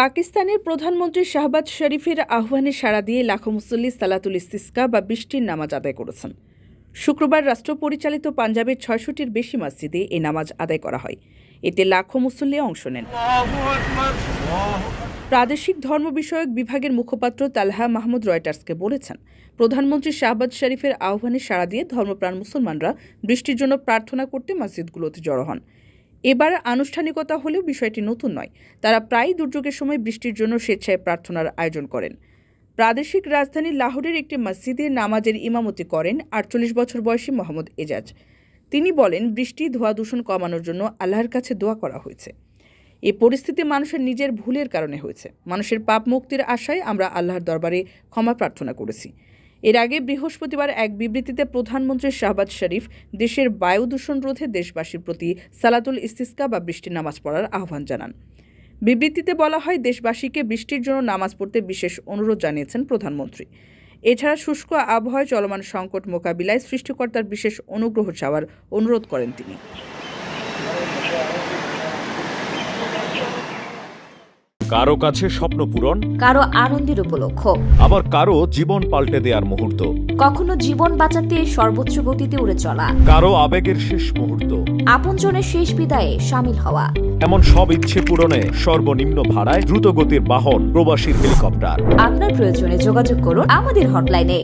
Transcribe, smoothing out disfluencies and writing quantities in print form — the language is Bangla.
পাকিস্তানের প্রধানমন্ত্রী শাহবাজ শরীফের আহ্বানে সাড়া দিয়ে লাখো মুসল্লি সালাতুল ইস্তিসকা বা বৃষ্টির নামাজ আদায় করেছেন। শুক্রবার রাষ্ট্র পরিচালিত পাঞ্জাবের ৬০০টির বেশি মসজিদে এই নামাজ আদায় করা হয়। এতে লাখো মুসল্লি অংশ নেন। প্রাদেশিক ধর্ম বিষয়ক বিভাগের মুখপাত্র তালহা মাহমুদ রয়টার্সকে বলেছেন, প্রধানমন্ত্রী শাহবাজ শরীফের আহ্বানে সাড়া দিয়ে ধর্মপ্রাণ মুসলমানরা বৃষ্টির জন্য প্রার্থনা করতে মসজিদগুলোতে জড়ো হন। এবার আনুষ্ঠানিকতা হলেও বিষয়টি নতুন নয়। তারা প্রায় দুর্যোগের সময় বৃষ্টির জন্য স্বেচ্ছায় প্রার্থনার আয়োজন করেন। প্রাদেশিক রাজধানী লাহোরের একটি মসজিদে নামাজের ইমামতি করেন ৪৮ বছর বয়সী মোহাম্মদ এজাজ। তিনি বলেন, বৃষ্টি ধোঁয়া দূষণ কমানোর জন্য আল্লাহর কাছে দোয়া করা হয়েছে। এই পরিস্থিতি মানুষের নিজের ভুলের কারণে হয়েছে। মানুষের পাপ মুক্তির আশায় আমরা আল্লাহর দরবারে ক্ষমা প্রার্থনা করেছি। এর আগে বৃহস্পতিবার এক বিবৃতিতে প্রধানমন্ত্রী শাহবাজ শরীফ দেশের বায়ু দূষণ রোধে দেশবাসীর প্রতি সালাতুল ইস্তিসকা বা বৃষ্টির নামাজ পড়ার আহ্বান জানান। বিবৃতিতে বলা হয়, দেশবাসীকে বৃষ্টির জন্য নামাজ পড়তে বিশেষ অনুরোধ জানিয়েছেন প্রধানমন্ত্রী। এছাড়া শুষ্ক আবহাওয়ায় চলমান সংকট মোকাবিলায় সৃষ্টিকর্তার বিশেষ অনুগ্রহ চাওয়ার অনুরোধ করেন তিনি। কারো কাছে স্বপ্ন পূরণ, কারো আনন্দের উপলক্ষ, আবার কারো জীবন পাল্টে দেওয়ার মুহূর্ত, কখনো জীবন বাঁচাতে সর্বোচ্চ গতিতে উড়ে চলা, কারো আবেগের শেষ মুহূর্ত, আপনজনের শেষ বিদায়ে শামিল হওয়া। এমন সব ইচ্ছে পূরণে সর্বনিম্ন ভাড়ায় দ্রুতগতির বাহন প্রবাসীর হেলিকপ্টার। আপনার প্রয়োজনে যোগাযোগ করুন আমাদের হটলাইনে।